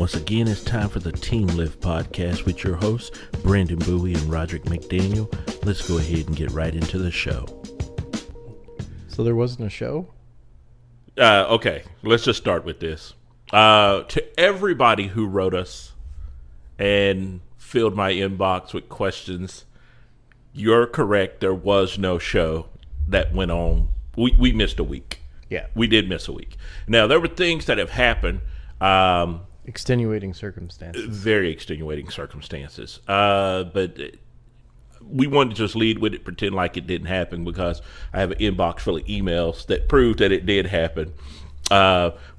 Once again, it's time for the Team Lift podcast with your hosts, Brandon Bowie and Roderick McDaniel. Let's go ahead and get right into the show. So there wasn't a show? Okay, let's just start with this. To everybody who wrote us and filled my inbox with questions, you're correct. There was no show that went on. We missed a week. Yeah. We did miss a week. Now, there were things that have happened. Extenuating circumstances. Very extenuating circumstances. But we wanted to just lead with it, pretend like it didn't happen, because I have an inbox full of emails that prove that it did happen.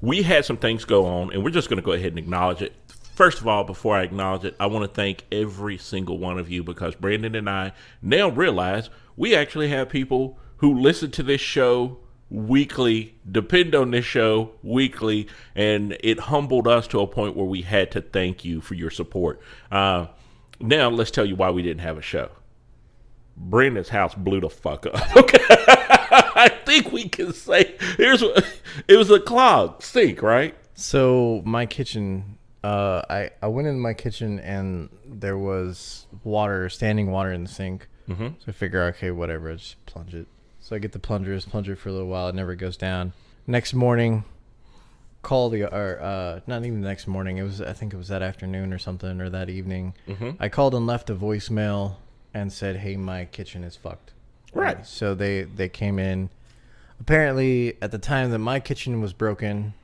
We had some things go on, and we're just going to go ahead and acknowledge it. First of all, before I acknowledge it, I want to thank every single one of you, because Brandon and I now realize we actually have people who listen to this show weekly, depend on this show weekly, and it humbled us to a point where we had to thank you for your support. Now, let's tell you why we didn't have a show. Brandon's house blew the fuck up. Okay, I think we can say it was a clogged sink, right? So my kitchen, I went in my kitchen and there was standing water in the sink. Mm-hmm. So I figure, okay, whatever, I just plunge it. So I get the plunge it for a little while. It never goes down. Next morning, not even the next morning. I think it was that afternoon or something, or that evening. Mm-hmm. I called and left a voicemail and said, "Hey, my kitchen is fucked." Right. So they came in. Apparently, at the time that my kitchen was broken,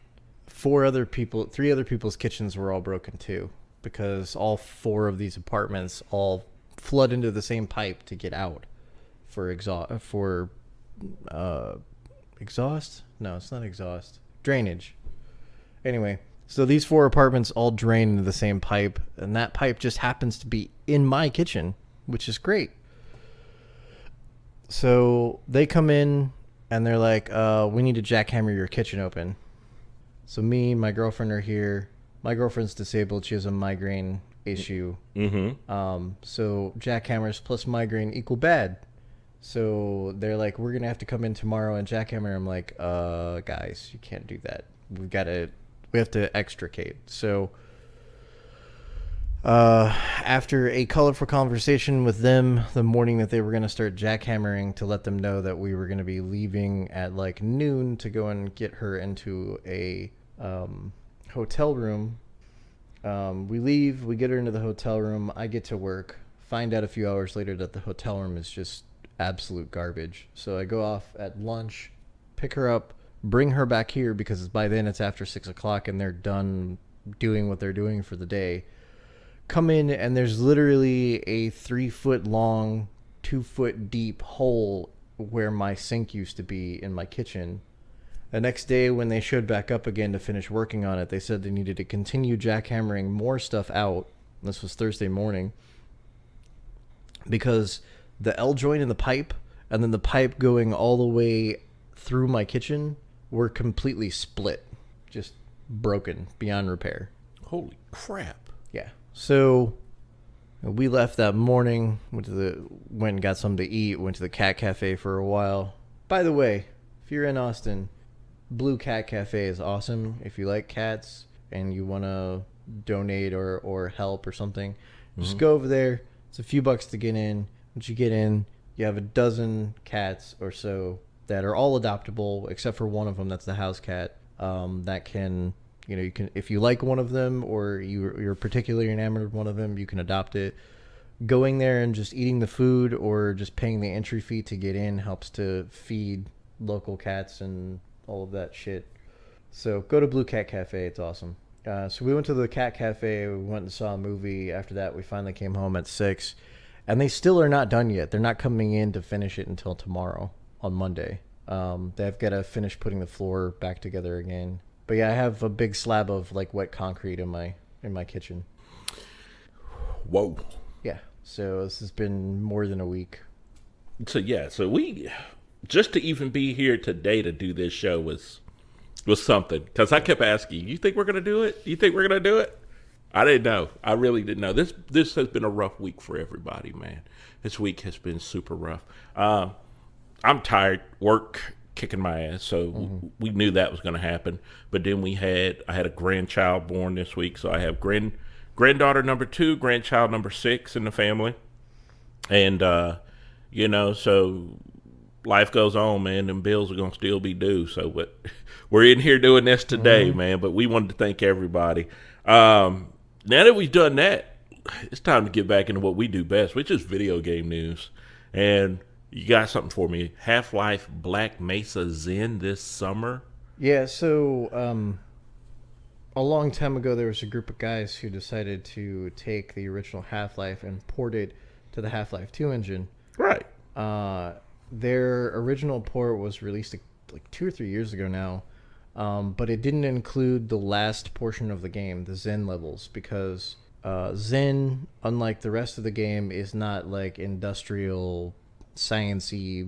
three other people's kitchens were all broken too, because all four of these apartments all flood into the same pipe to get out for exhaust? No, it's not exhaust. Drainage. Anyway, so these four apartments all drain into the same pipe, and that pipe just happens to be in my kitchen, which is great. So they come in and they're like, we need to jackhammer your kitchen open. So me and my girlfriend are here. My girlfriend's disabled. She has a migraine issue. Mm-hmm. So jackhammers plus migraine equal bad. So they're like, we're going to have to come in tomorrow and jackhammer. I'm like, guys, you can't do that. We have to extricate. So after a colorful conversation with them the morning that they were going to start jackhammering, to let them know that we were going to be leaving at like noon to go and get her into a hotel room. We leave, we get her into the hotel room. I get to work, find out a few hours later that the hotel room is just absolute garbage. So I go off at lunch, pick her up, bring her back here, because by then it's after 6 o'clock and they're done doing what they're doing for the day. Come in and there's literally a 3-foot long, 2-foot deep hole where my sink used to be in my kitchen. The next day when they showed back up again to finish working on it, they said they needed to continue jackhammering more stuff out. This was Thursday morning, because the L joint in the pipe and then the pipe going all the way through my kitchen were completely split, just broken beyond repair. Holy crap. Yeah. So we left that morning, went and got something to eat, went to the cat cafe for a while. By the way, if you're in Austin, Blue Cat Cafe is awesome. If you like cats and you want to donate or help or something, just go over there. It's a few bucks to get in. Once you get in, you have a dozen cats or so that are all adoptable, except for one of them that's the house cat. That can, you can, if you like one of them or you're particularly enamored of one of them, you can adopt it. Going there and just eating the food or just paying the entry fee to get in helps to feed local cats and all of that shit. So go to Blue Cat Cafe. It's awesome. So we went to the cat cafe. We went and saw a movie. After that, we finally came home at 6. And they still are not done yet. They're not coming in to finish it until tomorrow on Monday. They've got to finish putting the floor back together again. But yeah, I have a big slab of like wet concrete in my kitchen. Whoa. Yeah. So this has been more than a week. So we just to even be here today to do this show was something, because I kept asking, you think we're going to do it? You think we're going to do it? I didn't know. I really didn't know. This has been a rough week for everybody, man. This week has been super rough. I'm tired. Work kicking my ass. So we knew that was going to happen. But then I had a grandchild born this week. So I have granddaughter number 2, grandchild number 6 in the family. And, so life goes on, man. Them bills are going to still be due. So we're in here doing this today, man. But we wanted to thank everybody. Now that we've done that, it's time to get back into what we do best, which is video game news. And you got something for me. Half-Life Black Mesa Zen this summer? Yeah, so a long time ago, there was a group of guys who decided to take the original Half-Life and port it to the Half-Life 2 engine. Right. Their original port was released like 2 or 3 years ago now, but it didn't include the last portion of the game, the Zen levels, because Zen, unlike the rest of the game, is not like industrial, science-y,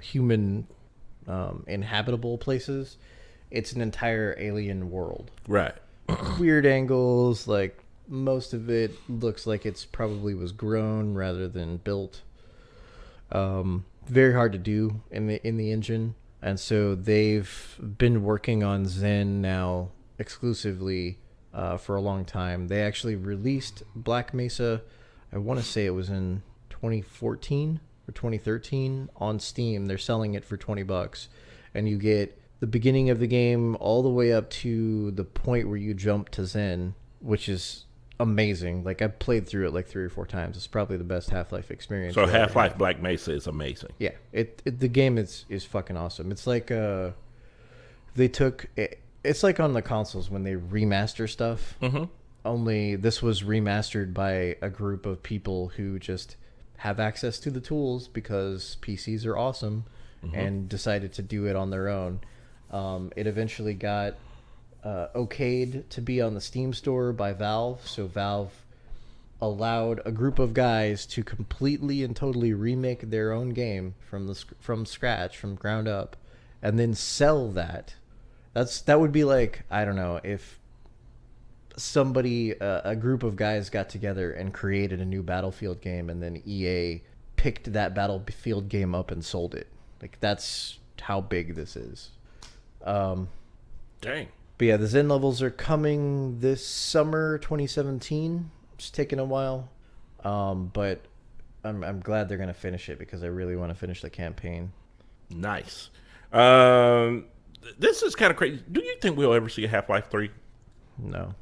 human inhabitable places. It's an entire alien world. Right. Weird angles, like most of it looks like it's probably was grown rather than built. Very hard to do in the engine, and so they've been working on Zen now exclusively for a long time. They actually released Black Mesa, I want to say it was in 2014 or 2013 on Steam. They're selling it for $20, and you get the beginning of the game all the way up to the point where you jump to Zen, which is amazing. Like, I played through it like 3 or 4 times. It's probably the best Half-Life experience. So Half-Life Black Mesa is amazing. Yeah, the game is fucking awesome. It's like they took it. It's like on the consoles when they remaster stuff. Mm-hmm. Only this was remastered by a group of people who just have access to the tools because PCs are awesome, and decided to do it on their own. It eventually got okayed to be on the Steam store by Valve. So Valve allowed a group of guys to completely and totally remake their own game from scratch, from ground up, and then sell that. That would be like, I don't know, if somebody, a group of guys got together and created a new Battlefield game, and then EA picked that Battlefield game up and sold it. Like, that's how big this is. Dang. But yeah, the Zen levels are coming this summer, 2017. It's taking a while, but I'm glad they're gonna finish it because I really want to finish the campaign. Nice. This is kind of crazy. Do you think we'll ever see a Half-Life 3? No.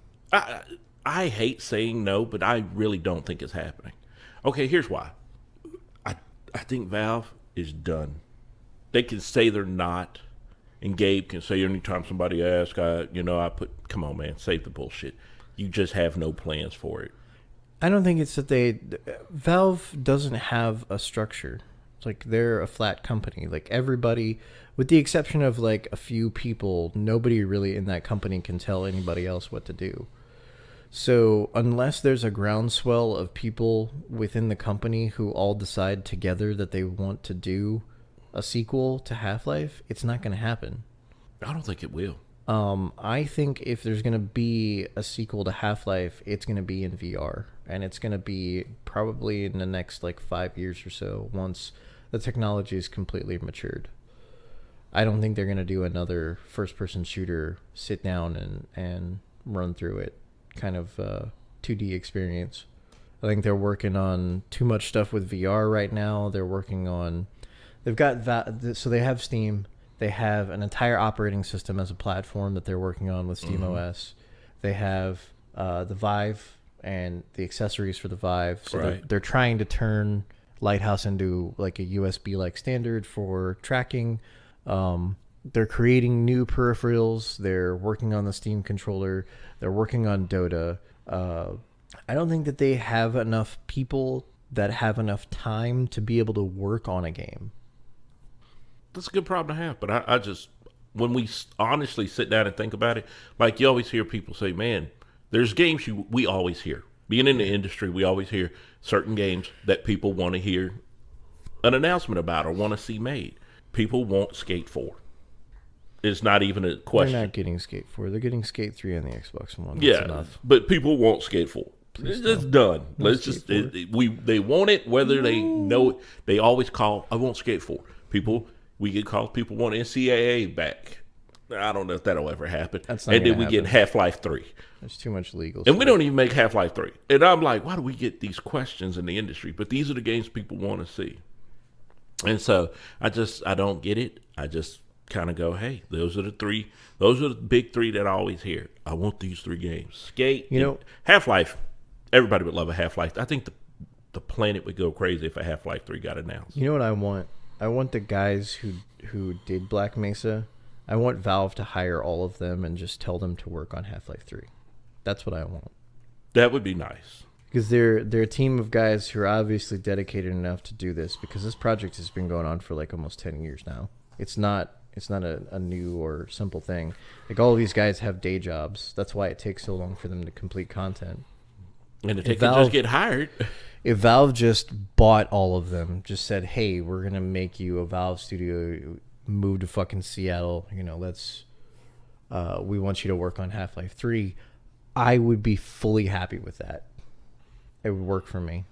I hate saying no, but I really don't think it's happening. Okay, here's why. I think Valve is done. They can say they're not, and Gabe can say anytime somebody asks, come on, man, save the bullshit. You just have no plans for it. I don't think it's that Valve doesn't have a structure. It's like they're a flat company. Like, everybody, with the exception of like a few people, nobody really in that company can tell anybody else what to do. So unless there's a groundswell of people within the company who all decide together that they want to do a sequel to Half-Life, it's not going to happen. I don't think it will. I think if there's going to be a sequel to Half-Life, it's going to be in VR. And it's going to be probably in the next like 5 years or so, once the technology is completely matured. I don't think they're going to do another first-person shooter, sit down and run through it kind of 2D experience. I think they're working on too much stuff with VR right now. They're working on... They've got... So they have Steam. They have an entire operating system as a platform that they're working on with SteamOS. They have the Vive and the accessories for the Vive. So they're trying to turn Lighthouse into like a USB-like standard for tracking. They're creating new peripherals. They're working on the Steam controller. They're working on Dota. I don't think that they have enough people that have enough time to be able to work on a game. That's a good problem to have, but I just, when we honestly sit down and think about it, like you always hear people say, man, there's games we always hear. Being in the industry, we always hear certain games that people want to hear an announcement about or want to see made. People want Skate 4. It's not even a question. They're not getting Skate 4. They're getting Skate 3 on the Xbox One. That's yeah, enough. But people want Skate 4. It's done. Let's just they want it whether they know it. They always call, I want Skate 4. People, We get calls. People want NCAA back. I don't know if that'll ever happen. That's not and then gonna we get happen. Half-Life 3. There's too much legal And we stuff. don't even make Half-Life 3. And I'm like, why do we get these questions in the industry? But these are the games people want to see. And so I don't get it. I just kind of go, hey, those are the three. Those are the big three that I always hear. I want these 3 games. Skate, Half-Life. Everybody would love a Half-Life. I think the planet would go crazy if a Half-Life 3 got announced. You know what I want? I want the guys who did Black Mesa. I want Valve to hire all of them and just tell them to work on Half-Life 3. That's what I want. That would be nice. Because they're a team of guys who are obviously dedicated enough to do this, because this project has been going on for like almost 10 years now. It's not a new or simple thing. Like, all of these guys have day jobs. That's why it takes so long for them to complete content. And if they could just get hired. If Valve just bought all of them, just said, hey, we're going to make you a Valve studio, move to fucking Seattle, we want you to work on Half-Life 3, I would be fully happy with that. It would work for me.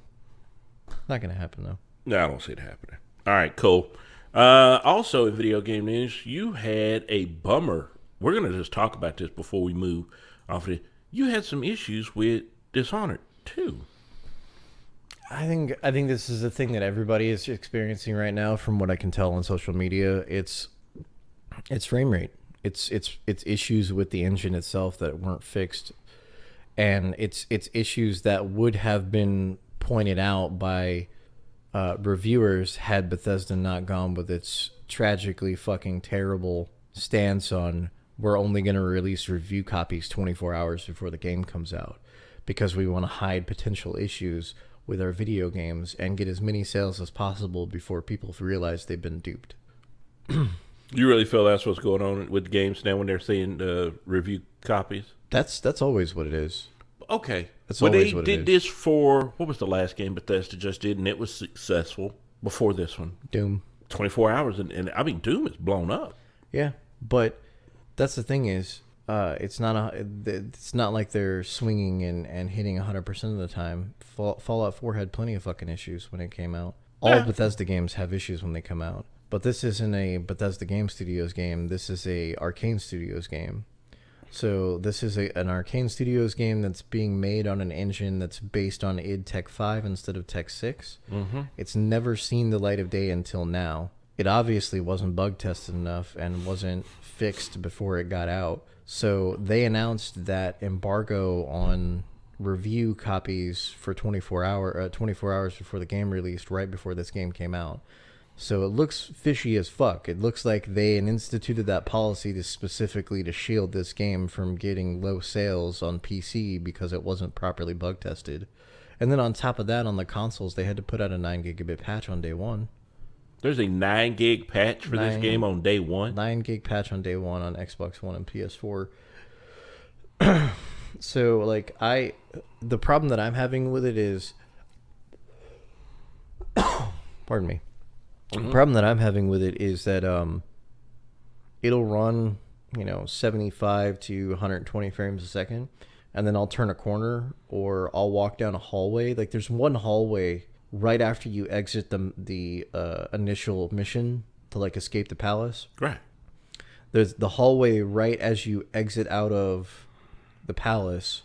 Not going to happen, though. No, I don't see it happening. All right, cool. Also, in video game news, you had a bummer. We're going to just talk about this before we move off of it. You had some issues with Dishonored 2. I think this is a thing that everybody is experiencing right now, from what I can tell on social media. It's frame rate. It's issues with the engine itself that weren't fixed, and it's issues that would have been pointed out by reviewers had Bethesda not gone with its tragically fucking terrible stance on, we're only going to release review copies 24 hours before the game comes out, because we want to hide potential issues with our video games and get as many sales as possible before people realize they've been duped. You really feel that's what's going on with games now when they're seeing review copies? That's always what it is. Okay. That's well, always they what it did is. this for, what was the last game Bethesda just did, and it was successful before this one. Doom. 24 hours, and I mean, Doom is blown up. Yeah, but that's the thing is, it's not like they're swinging and hitting 100% of the time. Fallout 4 had plenty of fucking issues when it came out. All Bethesda games have issues when they come out. But this isn't a Bethesda Game Studios game. This is a Arcane Studios game. So this is an Arcane Studios game that's being made on an engine that's based on id Tech 5 instead of Tech 6. Mm-hmm. It's never seen the light of day until now. It obviously wasn't bug tested enough and wasn't fixed before it got out. So they announced that embargo on review copies for 24 hours before the game released, right before this game came out. So it looks fishy as fuck. It looks like they instituted that policy specifically to shield this game from getting low sales on PC because it wasn't properly bug tested. And then on top of that, on the consoles, they had to put out a 9 gigabit patch on day one. There's a 9 gig patch for this game on day one? 9 gig patch on day one on Xbox One and PS4. So, like, the problem that I'm having with it is... Pardon me. Mm-hmm. The problem that I'm having with it is that it'll run, 75 to 120 frames a second, and then I'll turn a corner or I'll walk down a hallway. Like, there's one hallway right after you exit the initial mission to, like, escape the palace. Right. There's the hallway right as you exit out of the palace.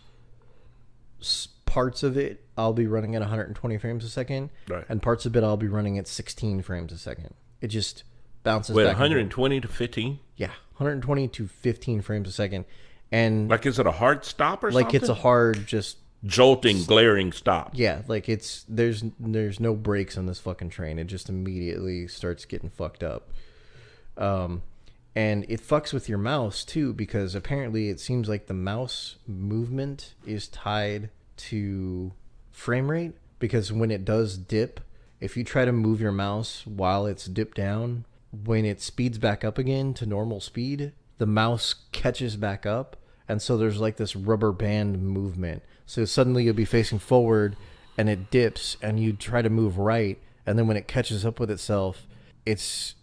Parts of it I'll be running at 120 frames a second, right, and parts of it I'll be running at 16 frames a second. It just bounces back. 120 to 15? Yeah, 120 to 15 frames a second. And like, is it a hard stop or something? Like, it's a hard just jolting, glaring stop. Yeah, like there's no brakes on this fucking train. It just immediately starts getting fucked up. And it fucks with your mouse too, because apparently it seems like the mouse movement is tied to frame rate, because when it does dip, if you try to move your mouse while it's dipped down, when it speeds back up again to normal speed, the mouse catches back up, and so there's like this rubber band movement. So suddenly you'll be facing forward and it dips and you try to move right, and then when it catches up with itself, it's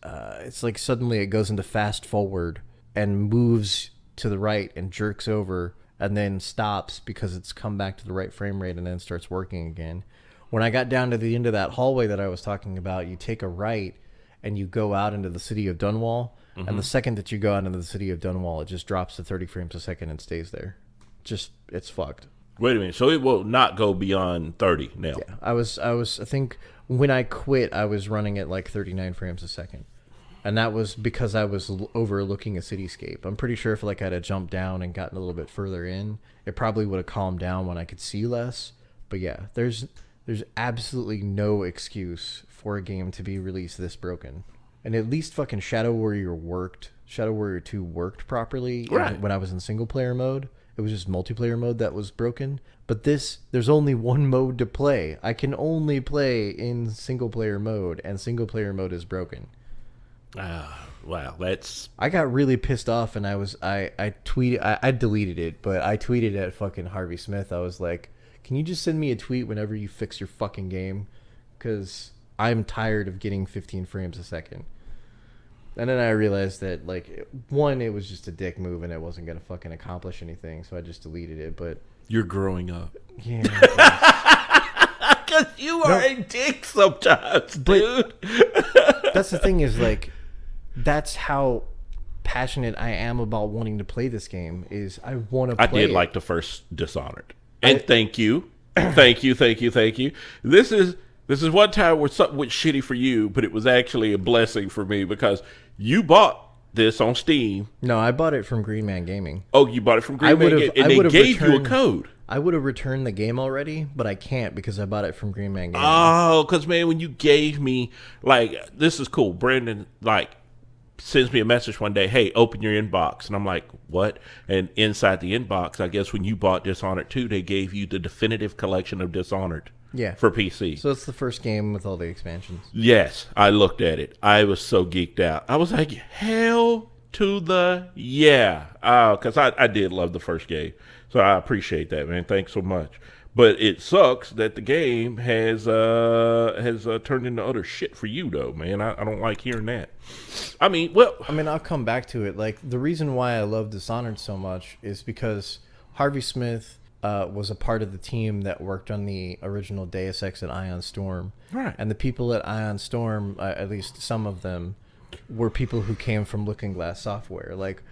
like suddenly it goes into fast forward and moves to the right and jerks over and then stops because it's come back to the right frame rate and then starts working again. When I got down to the end of that hallway that I was talking about, you take a right and you go out into the city of Dunwall, and the second that you go out into the city of Dunwall, it just drops to 30 frames a second and stays there. Just, it's fucked. Wait a minute. So it will not go beyond 30 now. Yeah, I think when I quit, I was running at like 39 frames a second. And that was because I was overlooking a cityscape. I'm pretty sure if like I'd have jumped down and gotten a little bit further in, it probably would have calmed down when I could see less. But yeah, there's absolutely no excuse for a game to be released this broken. And at least fucking Shadow Warrior worked. Shadow Warrior 2 worked properly when I was in single player mode. It was just multiplayer mode that was broken. But there's only one mode to play. I can only play in single player mode, and single player mode is broken. Wow, that's... I got really pissed off, and I tweeted, I deleted it, but I tweeted at fucking Harvey Smith. I was like, can you just send me a tweet whenever you fix your fucking game? Because I'm tired of getting 15 frames a second. And then I realized that, like, one, it was just a dick move, and it wasn't going to fucking accomplish anything, so I just deleted it, but... You're growing up. Yeah. Because you are a dick sometimes, dude. That's the thing is, like, that's how passionate I am about wanting to play this game, is I want to play I did like the first Dishonored. And thank you. Thank you. This is one time where something went shitty for you, but it was actually a blessing for me because you bought this on Steam. No, I bought it from Green Man Gaming. Oh, you bought it from Green Man Gaming, and they gave you a code. I would have returned the game already, but I can't because I bought it from Green Man Gaming. Oh, because, man, when you gave me, like, this is cool. Brandon, like, sends me a message one day, hey, open your inbox. And I'm like, what? And inside the inbox, I guess when you bought Dishonored 2, they gave you the definitive collection of Dishonored. Yeah. For PC. So it's the first game with all the expansions. Yes, I looked at it. I was so geeked out. I was like, hell to the yeah. Because I did love the first game. So I appreciate that, man. Thanks so much. But it sucks that the game has turned into utter shit for you, though, man. I don't like hearing that. I mean, I'll come back to it. Like, the reason why I love Dishonored so much is because Harvey Smith was a part of the team that worked on the original Deus Ex and Ion Storm. Right. And the people at Ion Storm, at least some of them, were people who came from Looking Glass Software. Like,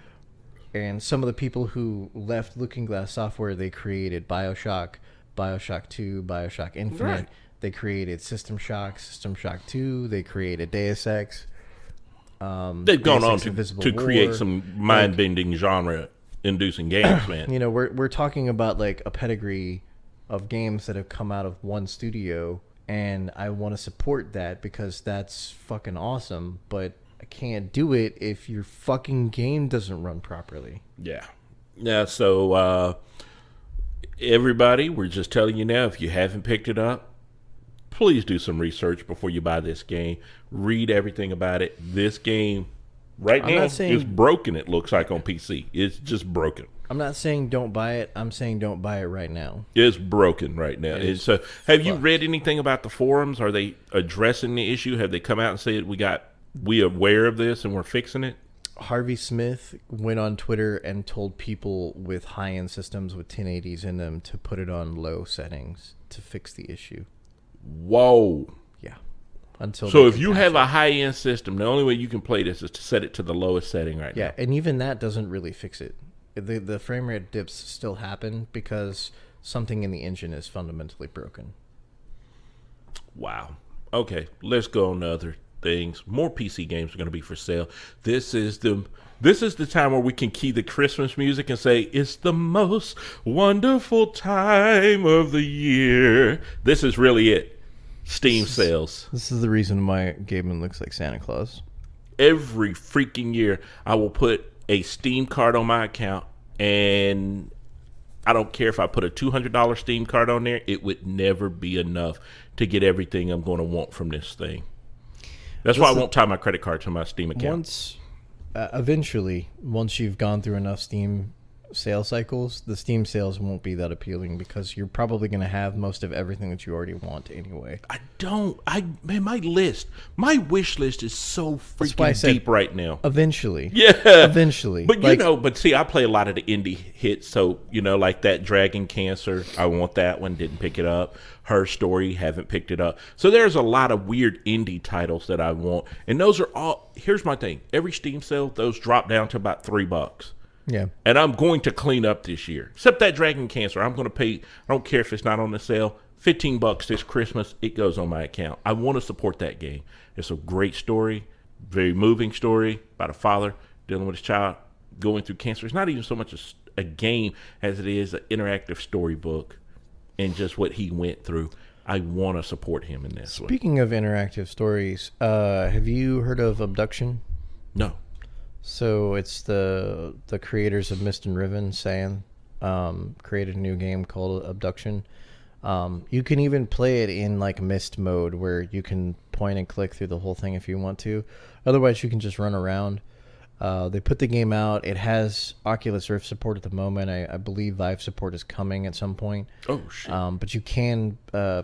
and some of the people who left Looking Glass Software, they created BioShock, BioShock 2, BioShock Infinite. Right. They created System Shock, System Shock 2. They created Deus Ex. They've gone on to create some mind-bending genre-inducing games, man. You know, we're talking about, like, a pedigree of games that have come out of one studio, and I want to support that because that's fucking awesome, but I can't do it if your fucking game doesn't run properly. Yeah. Yeah, so everybody, we're just telling you now, if you haven't picked it up, please do some research before you buy this game. Read everything about it. This game right now is broken, it looks like, on PC. It's just broken. I'm not saying don't buy it. I'm saying don't buy it right now. It's broken right now. So, have you read anything about the forums? Are they addressing the issue? Have they come out and said we aware of this and we're fixing it? Harvey Smith went on Twitter and told people with high-end systems with 1080s in them to put it on low settings to fix the issue. Whoa. Yeah. So if you have a high-end system, the only way you can play this is to set it to the lowest setting right now. Yeah, and even that doesn't really fix it. The frame rate dips still happen because something in the engine is fundamentally broken. Wow. Okay, let's go on to other things. More PC games are going to be for sale. This is the time where we can key the Christmas music and say it's the most wonderful time of the year. This is really it. Steam sales. This is the reason why Gaben looks like Santa Claus. Every freaking year, I will put a Steam card on my account, and I don't care if I put a $200 Steam card on there, it would never be enough to get everything I'm going to want from this thing. That's why I won't tie my credit card to my Steam account. Eventually, once you've gone through enough Steam sale cycles, the Steam sales won't be that appealing because you're probably going to have most of everything that you already want anyway. Man, my wish list is so why I freaking said deep right now. Eventually. Yeah. Eventually. But but see, I play a lot of the indie hits, so, like that Dragon Cancer, I want that one, didn't pick it up. Her Story, haven't picked it up. So there's a lot of weird indie titles that I want. And those are all, here's my thing. Every Steam sale, those drop down to about $3. Yeah. And I'm going to clean up this year. Except that Dragon Cancer, I'm going to pay, I don't care if it's not on the sale, $15 this Christmas, it goes on my account. I want to support that game. It's a great story, very moving story about a father dealing with his child going through cancer. It's not even so much a game as it is an interactive storybook and just what he went through. I want to support him in this one. Speaking of interactive stories, have you heard of Abduction? No. So it's the creators of Mist and Riven, created a new game called Abduction. You can even play it in like Mist mode where you can point and click through the whole thing if you want to. Otherwise, you can just run around. They put the game out. It has Oculus Rift support at the moment. I believe Vive support is coming at some point. Oh, shit. But you can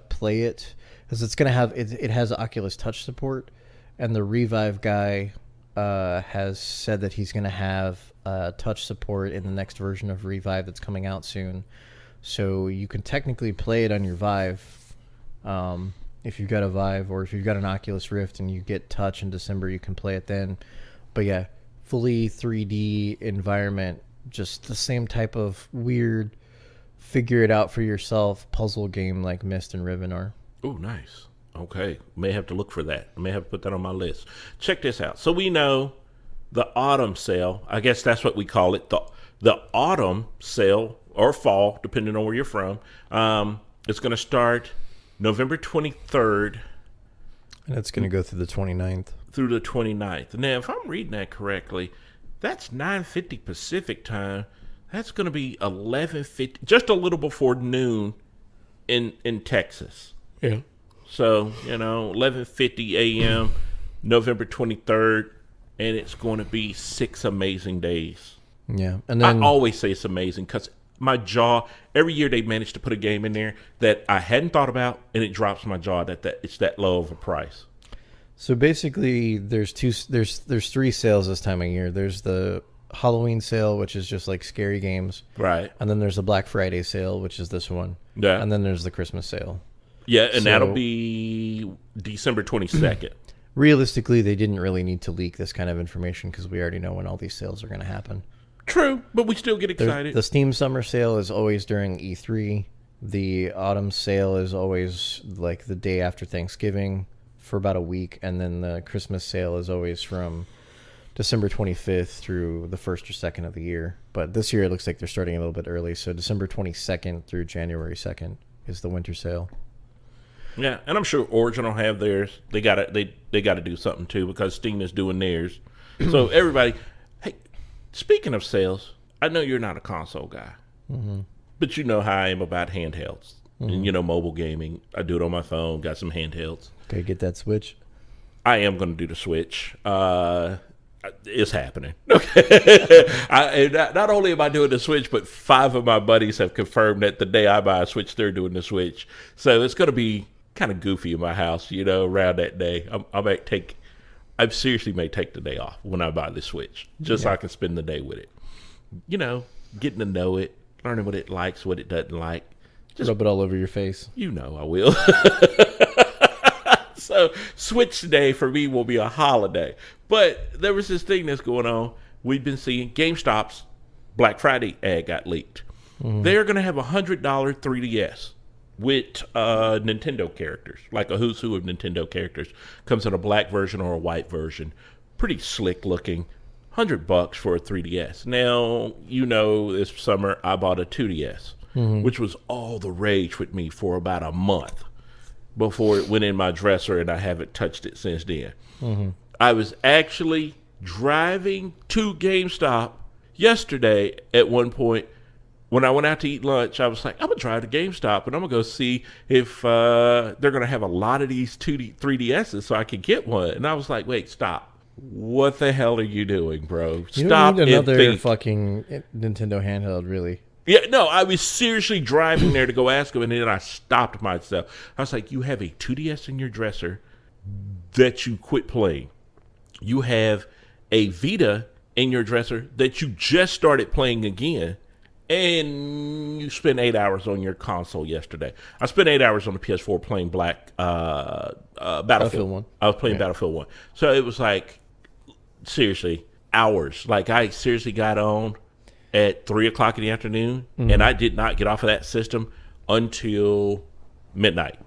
play it because it's gonna have it has Oculus Touch support, and the Revive guy has said that he's gonna have touch support in the next version of Revive that's coming out soon. So you can technically play it on your Vive if you've got a Vive, or if you've got an Oculus Rift and you get touch in December, you can play it then. But yeah, fully 3D environment, just the same type of weird figure it out for yourself puzzle game like Mist and Riven are. Oh, nice. Okay. May have to look for that. I may have to put that on my list. Check this out. So we know the autumn sale, I guess that's what we call it, the autumn sale or fall, depending on where you're from. It's going to start November 23rd. And it's going to go through the 29th. Through the 29th. Now, if I'm reading that correctly, that's 9:50 Pacific time. That's going to be 11:50, just a little before noon in Texas. Yeah. So, 11:50 a.m., November 23rd, and it's going to be 6 amazing days. Yeah. And then I always say it's amazing because my jaw, every year they manage to put a game in there that I hadn't thought about, and it drops my jaw that it's that low of a price. So basically, there's three sales this time of year. There's the Halloween sale, which is just like scary games, right? And then there's the Black Friday sale, which is this one, yeah. And then there's the Christmas sale. Yeah, and that'll be December 22nd. Realistically, they didn't really need to leak this kind of information because we already know when all these sales are going to happen. True, but we still get excited. The Steam Summer Sale is always during E3. The Autumn Sale is always like the day after Thanksgiving for about a week, and then the Christmas Sale is always from December 25th through the 1st or 2nd of the year. But this year it looks like they're starting a little bit early, so December 22nd through January 2nd is the Winter Sale. Yeah, and I'm sure Origin will have theirs. They got to do something too because Steam is doing theirs. So everybody, hey, speaking of sales, I know you're not a console guy, but you know how I am about handhelds and mobile gaming. I do it on my phone. Got some handhelds. Okay, get that Switch. I am going to do the Switch. It's happening. Okay. Not only am I doing the Switch, but 5 of my buddies have confirmed that the day I buy a Switch, they're doing the Switch. So it's going to be kind of goofy in my house, around that day. I seriously may take the day off when I buy the Switch, just so I can spend the day with it. Getting to know it, learning what it likes, what it doesn't like. Just rub it all over your face. I will. So Switch Day for me will be a holiday. But there was this thing that's going on. We've been seeing GameStop's Black Friday ad got leaked. They're going to have a $100 3DS with Nintendo characters, like a who's who of Nintendo characters. Comes in a black version or a white version. Pretty slick looking. $100 for a 3DS. Now, this summer I bought a 2DS, which was all the rage with me for about a month before it went in my dresser, and I haven't touched it since then. I was actually driving to GameStop yesterday at one point. When I went out to eat lunch, I was like, I'm going to drive to GameStop, and I'm going to go see if they're going to have a lot of these 3DSs so I can get one. And I was like, wait, stop. What the hell are you doing, bro? You Stop don't need and another think. fucking Nintendo handheld, really. Yeah, no, I was seriously driving there to go ask him, and then I stopped myself. I was like, you have a 2DS in your dresser that you quit playing. You have a Vita in your dresser that you just started playing again, and you spent 8 hours on your console yesterday. I spent 8 hours on the PS4 playing Battlefield 1. I was playing Yeah. Battlefield 1. So it was like, seriously, hours. Like, I seriously got on at 3 o'clock in the afternoon, and I did not get off of that system until midnight.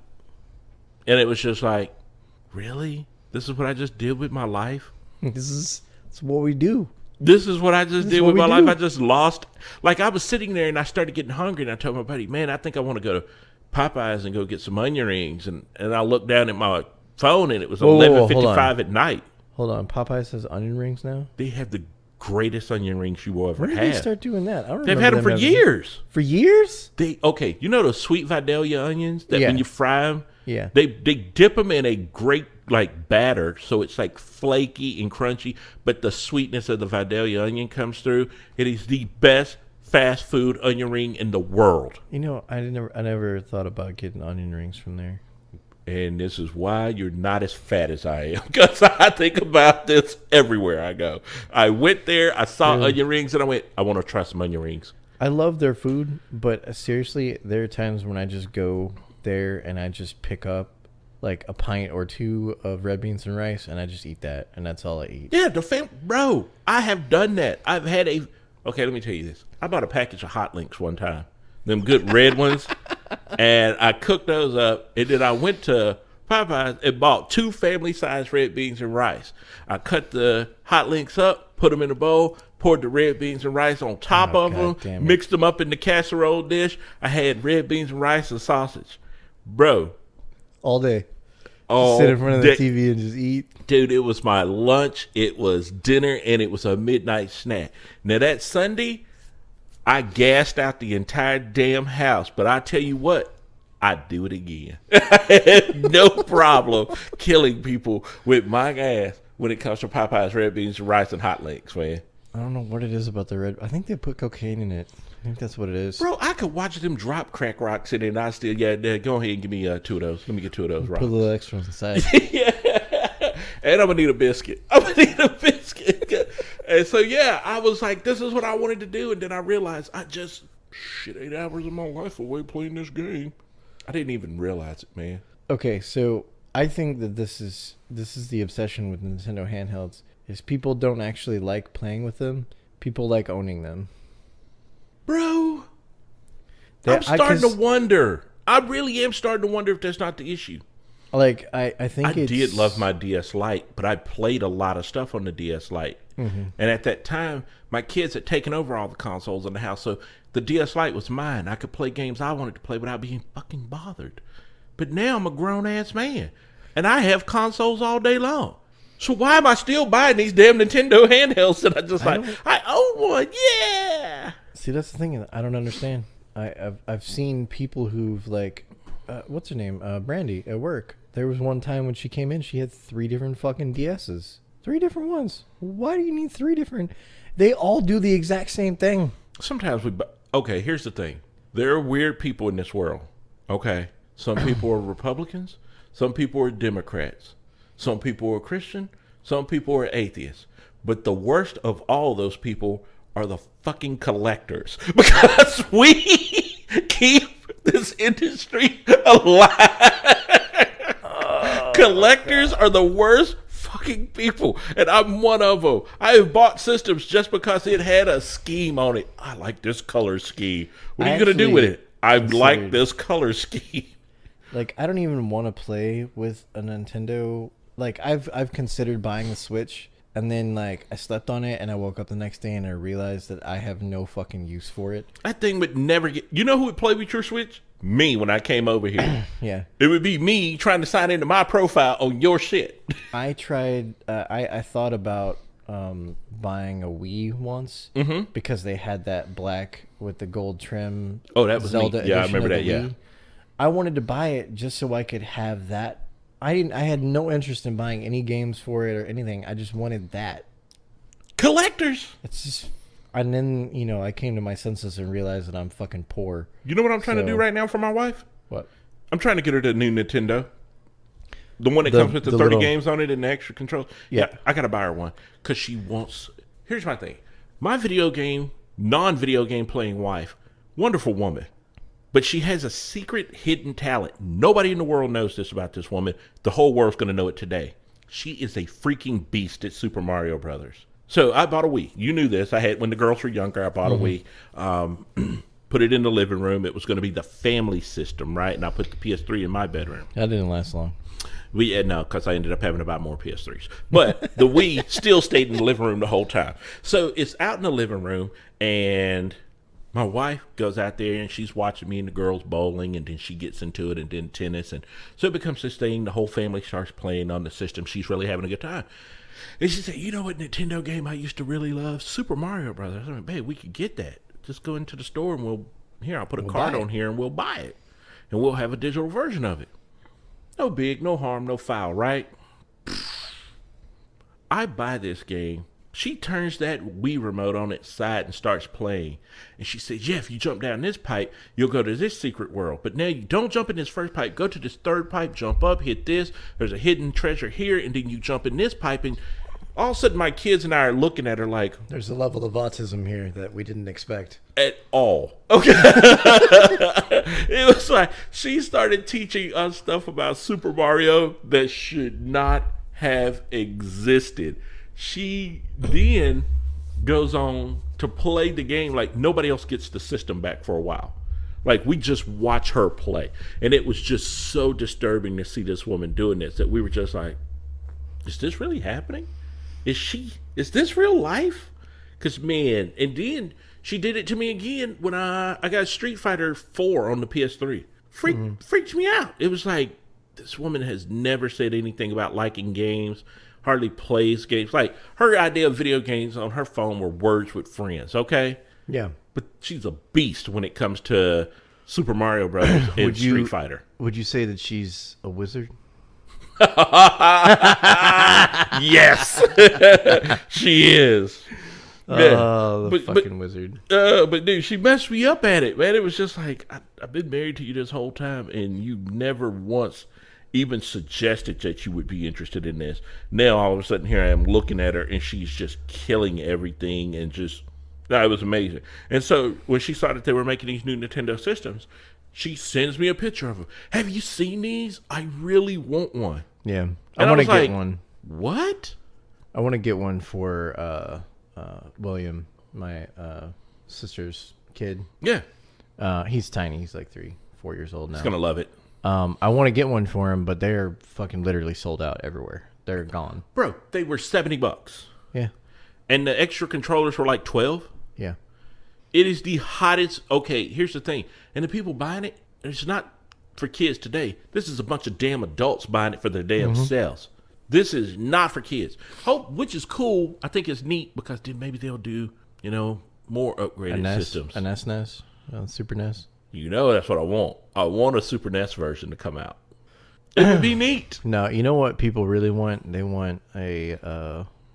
And it was just like, really? This is what I just did with my life? It's what we do. This is what I just did what with my we life? do. I just lost. Like, I was sitting there, and I started getting hungry, and I told my buddy, man, I think I want to go to Popeyes and go get some onion rings. And I looked down at my phone, and it was Whoa, hold 11:55 at night. Hold on, Popeyes has onion rings now. They have the greatest onion rings you will ever When did have. they start doing that? I don't They've remember had them for having- years. For years? Okay, you know those sweet Vidalia onions that Yeah. when you fry them, Yeah. they dip them in a great like batter, so it's like flaky and crunchy, but the sweetness of the Vidalia onion comes through. It is the best fast food onion ring in the world, You know, I never thought about getting onion rings from there. and this is why you're not as fat as I am, because I think about this everywhere I go. I went there, I saw onion rings, and I went, I want to try some onion rings. I love their food, but seriously, there are times when I just go there and I just pick up like a pint or two of red beans and rice, and I just eat that, and that's all I eat. Yeah, bro, I have done that. I've had okay, let me tell you this. I bought a package of hot links one time, them good red ones, and I cooked those up, and then I went to Popeyes and bought 2 family-sized red beans and rice. I cut the hot links up, put them in a bowl, poured the red beans and rice on top of God damn them, it. mixed them up in the casserole dish. I had red beans and rice and sausage. Bro, All day. all Sit in front of day- the TV and just eat. Dude, it was my lunch, it was dinner, and it was a midnight snack. Now, that Sunday, I gassed out the entire damn house, but I tell you what, I'd do it again. I had no problem killing people with my ass when it comes to Popeye's red beans, rice, and hot links, man. I don't know what it is about the red. I think they put cocaine in it. I think that's what it is. Bro, I could watch them drop crack rocks in it, and I still, go ahead and give me 2 of those. Let me get 2 of those Put a rocks. little extra inside. Yeah. And I'm gonna need a biscuit. And so yeah, I was like, this is what I wanted to do, and then I realized I just shit 8 hours of my life away playing this game. I didn't even realize it, man. Okay, so I think that this is the obsession with Nintendo handhelds. Is people don't actually like playing with them. People like owning them. Bro, They- I'm starting to 'cause, wonder. I really am starting to wonder if that's not the issue. like I think I it's, did love my DS Lite, but I played a lot of stuff on the DS Lite. Mm-hmm. And at that time, my kids had taken over all the consoles in the house, so the DS Lite was mine. I could play games I wanted to play without being fucking bothered. But now I'm a grown-ass man, and I have consoles all day long. So why am I still buying these damn Nintendo handhelds that I own one? Yeah! See, that's the thing. I don't understand. I've seen people who've like, what's her name? Brandy at work. There was one time when she came in, she had 3 different fucking DSs. 3 different ones. Why do you need 3 different? They all do the exact same thing. Sometimes okay, here's the thing. There are weird people in this world, okay? Some people are Republicans. Some people are Democrats. Some people are Christian. Some people are atheists. But the worst of all those people are the fucking collectors. Because we keep this industry alive. Collectors are the worst fucking people. And I'm one of them. I have bought systems just because it had a scheme on it. I like this color scheme. What are you going to do with it? I like this color scheme. Like, I don't even want to play with a Nintendo. Like, I've considered buying the Switch, and then, like, I slept on it, and I woke up the next day, and I realized that I have no fucking use for it. That thing would never get... You know who would play with your Switch? Me, when I came over here. Yeah. It would be me trying to sign into my profile on your shit. I tried, I thought about buying a Wii once, because they had that black with the gold trim. Oh, that was Zelda neat. Yeah, I edition remember of the that, yeah. Wii. I wanted to buy it just so I could have that I had no interest in buying any games for it or anything. I just wanted that. Collectors. It's just, and then I came to my senses and realized that I'm fucking poor. You know what I'm trying to do right now for my wife? What? I'm trying to get her the new Nintendo. The one that comes with the 30 little games on it and the extra control. Yeah. I got to buy her one because she wants... Here's my thing. My non-video game playing wife, wonderful woman, but she has a secret hidden talent. Nobody in the world knows this about this woman. The whole world's going to know it today. She is a freaking beast at Super Mario Brothers. So I bought a Wii. You knew this. When the girls were younger, I bought a Wii. Put it in the living room. It was going to be the family system, right? And I put the PS3 in my bedroom. That didn't last long. No, because I ended up having to buy more PS3s. But the Wii still stayed in the living room the whole time. So it's out in the living room, and my wife goes out there, and she's watching me and the girls bowling, and then she gets into it, and then tennis. And so it becomes this thing. The whole family starts playing on the system. She's really having a good time. And she said, you know what Nintendo game I used to really love? Super Mario Brothers. I mean, babe, we could get that. Just go into the store, and I'll put a card on here, and we'll buy it. And we'll have a digital version of it. No big, no harm, no foul, right? I buy this game. She turns that Wii remote on its side and starts playing. And she says, yeah, if you jump down this pipe, you'll go to this secret world. But now you don't jump in this first pipe. Go to this third pipe, jump up, hit this. There's a hidden treasure here. And then you jump in this pipe. And all of a sudden, my kids and I are looking at her like... There's a level of autism here that we didn't expect. At all. Okay. It was like she started teaching us stuff about Super Mario that should not have existed. She then goes on to play the game like nobody else gets the system back for a while. Like, we just watch her play. And it was just so disturbing to see this woman doing this that we were just like, is this really happening? Is this real life? Because, man, and then she did it to me again when I got Street Fighter 4 on the PS3. Freaked me out. It was like, this woman has never said anything about liking games, hardly plays games. Like, her idea of video games on her phone were Words with Friends, okay? Yeah. But she's a beast when it comes to Super Mario Brothers and Street Fighter. Would you say that she's a wizard? Yes, she is. Oh, the fucking wizard. But dude, she messed me up at it, man. It was just like, I've been married to you this whole time, and you never once even suggested that you would be interested in this. Now all of a sudden, here I am looking at her, and she's just killing everything, and just, no, it was amazing. And so when she saw that they were making these new Nintendo systems, she sends me a picture of them. Have you seen these? I really want one. Yeah, I want to get one. What? I want to get one for William, my sister's kid. Yeah. He's tiny. He's like 3-4 years old now. He's gonna love it. I want to get one for him, but they're fucking literally sold out everywhere. They're gone. Bro, they were $70. Yeah. And the extra controllers were like 12. Yeah. It is the hottest. Okay, here's the thing. And the people buying it, it's not for kids today. This is a bunch of damn adults buying it for their damn selves. This is not for kids. Which is cool. I think it's neat because then maybe they'll do, more upgraded systems. An SNES, Super NES. That's what I want. I want a Super NES version to come out. It would be neat. No, you know what people really want? They want an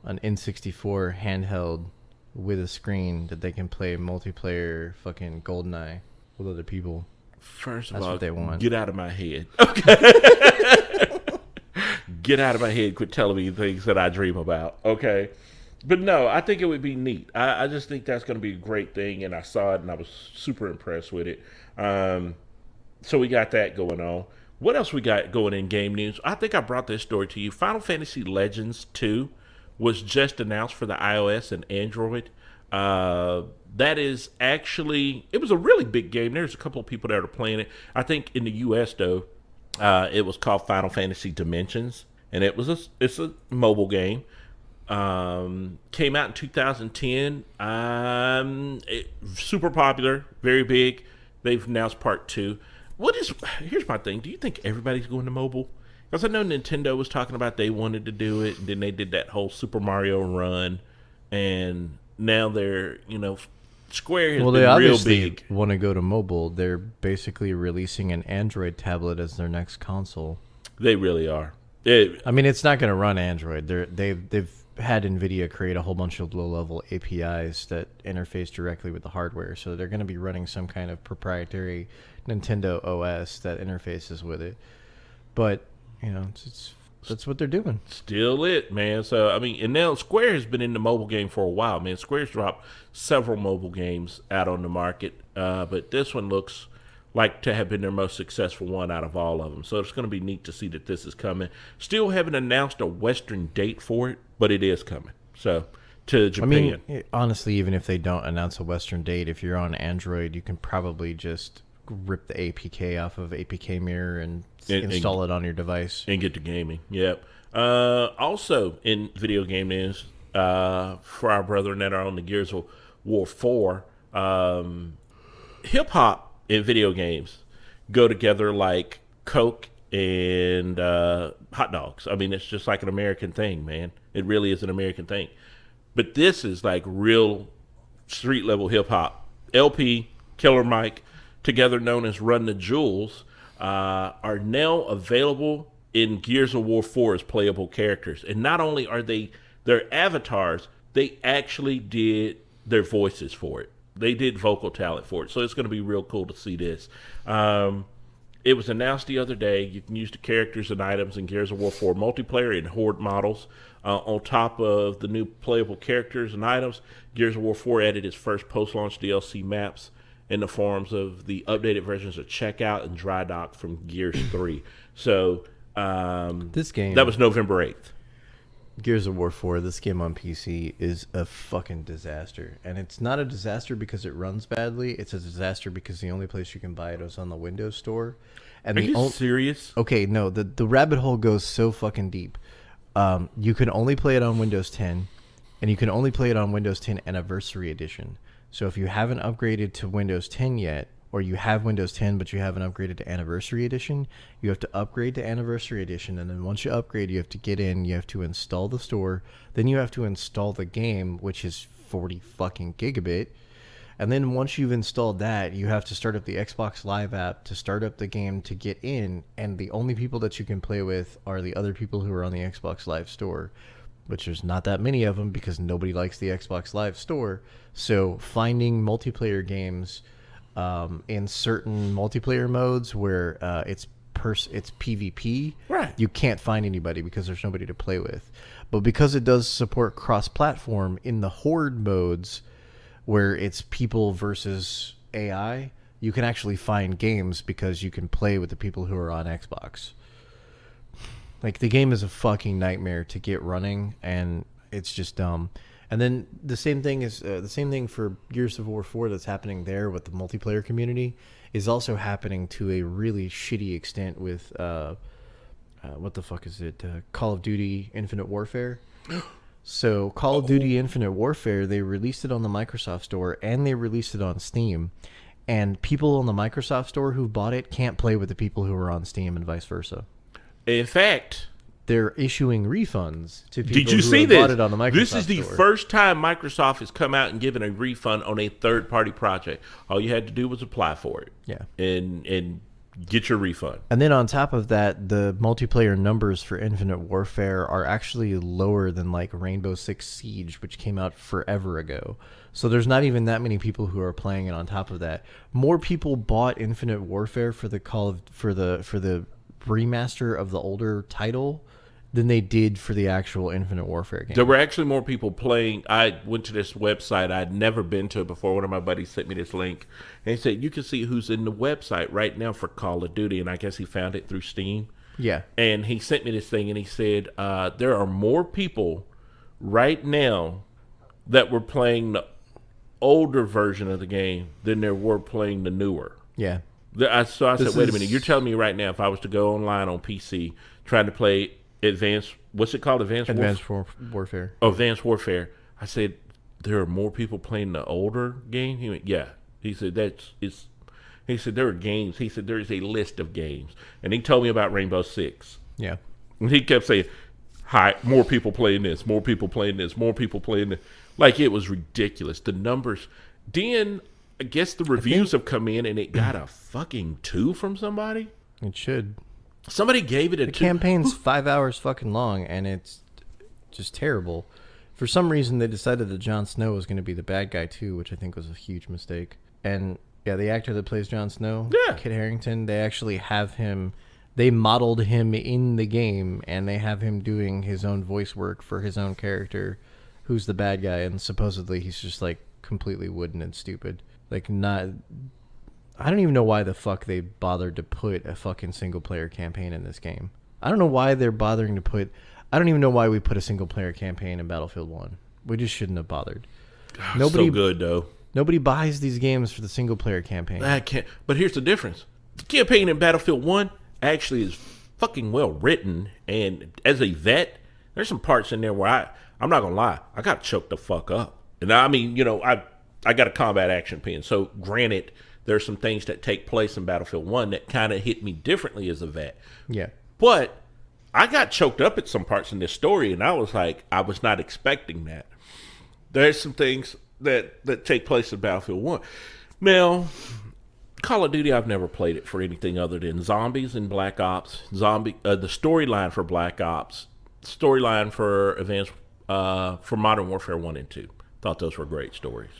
N64 handheld with a screen that they can play multiplayer fucking GoldenEye with other people. First of That's all, what they want. Get out of my head. Okay. Get out of my head. Quit telling me things that I dream about. Okay. But no, I think it would be neat. I just think that's going to be a great thing. And I saw it and I was super impressed with it. So we got that going on. What else we got going in game news? I think I brought this story to you. Final Fantasy Legends 2 was just announced for the iOS and Android. That is actually, it was a really big game. There's a couple of people that are playing it. I think in the US though, it was called Final Fantasy Dimensions, and it's a mobile game. Came out in 2010. Super popular, very big. They've announced part 2. Here's my thing. Do you think everybody's going to mobile? Because I know Nintendo was talking about they wanted to do it, and then they did that whole Super Mario run, and now they're, Square has been they real obviously big. Want to go to mobile. They're basically releasing an Android tablet as their next console. They really are. I mean, it's not going to run Android. They've had NVIDIA create a whole bunch of low-level APIs that interface directly with the hardware, so they're going to be running some kind of proprietary Nintendo OS that interfaces with it. But it's that's what they're doing. Still it, man. So, I mean, and now Square has been in the mobile game for a while, man. Square's dropped several mobile games out on the market, but this one looks like to have been their most successful one out of all of them. So it's going to be neat to see that this is coming. Still haven't announced a Western date for it, but it is coming. So, to Japan. I mean, honestly, even if they don't announce a Western date, if you're on Android, you can probably just rip the APK off of APK Mirror and install it on your device. And get to gaming, yep. Also, in video game news, for our brethren that are on the Gears of War 4, hip-hop in video games go together like Coke and hot dogs. I mean, it's just like an American thing, man. It really is an American thing. But this is like real street-level hip-hop. LP, Killer Mike, together known as Run the Jewels, are now available in Gears of War 4 as playable characters. And not only are they their avatars, they actually did their voices for it. They did vocal talent for it. So it's going to be real cool to see this. It was announced the other day. You can use the characters and items in Gears of War 4 multiplayer and Horde models. On top of the new playable characters and items, Gears of War 4 added its first post-launch DLC maps in the forms of the updated versions of Checkout and Dry Dock from Gears 3. So this game, that was November 8th. Gears of War 4, this game on PC is a fucking disaster. And it's not a disaster because it runs badly. It's a disaster because the only place you can buy it is on the Windows Store. And Are you serious? Okay, no, the rabbit hole goes so fucking deep. You can only play it on Windows 10, and you can only play it on Windows 10 Anniversary Edition. So if you haven't upgraded to Windows 10 yet, or you have Windows 10 but you haven't upgraded to Anniversary Edition, you have to upgrade to Anniversary Edition, and then once you upgrade, you have to get in, you have to install the store, then you have to install the game, which is 40 fucking gigabit, and then once you've installed that, you have to start up the Xbox Live app to start up the game to get in, and the only people that you can play with are the other people who are on the Xbox Live store, which there's not that many of them because nobody likes the Xbox Live store. So finding multiplayer games in certain multiplayer modes where it's PvP, right, you can't find anybody because there's nobody to play with. But because it does support cross-platform in the Horde modes where it's people versus AI, you can actually find games because you can play with the people who are on Xbox. Like, the game is a fucking nightmare to get running, and it's just dumb. And then the same thing for Gears of War 4 that's happening there with the multiplayer community is also happening to a really shitty extent with what the fuck is it? Call of Duty Infinite Warfare. So Call of Duty Infinite Warfare, they released it on the Microsoft Store and they released it on Steam. And people on the Microsoft Store who bought it can't play with the people who are on Steam and vice versa. In fact, they're issuing refunds to people did you who see have this? bought it on the Microsoft This is the Store. first time Microsoft has come out and given a refund on a third-party project. All you had to do was apply for it. Yeah. And get your refund. And then on top of that, the multiplayer numbers for Infinite Warfare are actually lower than like Rainbow Six Siege, which came out forever ago. So there's not even that many people who are playing it on top of that. More people bought Infinite Warfare for the for the remaster of the older title than they did for the actual Infinite Warfare game. There were actually more people playing. I went to this website. I'd never been to it before. One of my buddies sent me this link. And he said, you can see who's in the website right now for Call of Duty. And I guess he found it through Steam. Yeah. And he sent me this thing and he said, there are more people right now that were playing the older version of the game than there were playing the newer. Yeah. So I said, wait a minute. You're telling me right now if I was to go online on PC trying to play Advanced, what's it called? Advanced Warfare. Oh, Advanced Warfare. I said, there are more people playing the older game? He went, yeah. He said, he said, there are games. He said, there is a list of games. And he told me about Rainbow Six. Yeah. And he kept saying, hi, more people playing this, more people playing this, more people playing this. Like, it was ridiculous. The numbers. Then, I guess the reviews have come in and it got a fucking 2 from somebody. It should. Somebody gave it a The campaign's 5 hours fucking long, and it's just terrible. For some reason, they decided that Jon Snow was going to be the bad guy too, which I think was a huge mistake. And yeah, the actor that plays Jon Snow, Kit Harington, they actually have him. They modeled him in the game, and they have him doing his own voice work for his own character, who's the bad guy, and supposedly he's just like completely wooden and stupid. Like not. I don't even know why the fuck they bothered to put a fucking single player campaign in this game. I don't know why they're bothering to put. I don't even know why we put a single player campaign in Battlefield 1. We just shouldn't have bothered. Nobody, so good though. Nobody buys these games for the single player campaign. I can't. But here's the difference: the campaign in Battlefield 1 actually is fucking well written, and as a vet, there's some parts in there where I'm not gonna lie, I got choked the fuck up. And I mean, I got a combat action pen, so granted, there's some things that take place in Battlefield 1 that kind of hit me differently as a vet. Yeah. But I got choked up at some parts in this story, and I was like, I was not expecting that. There's some things that take place in Battlefield 1. Now, Call of Duty, I've never played it for anything other than zombies and Black Ops. The storyline for Black Ops, storyline for for Modern Warfare 1 and 2. Thought those were great stories.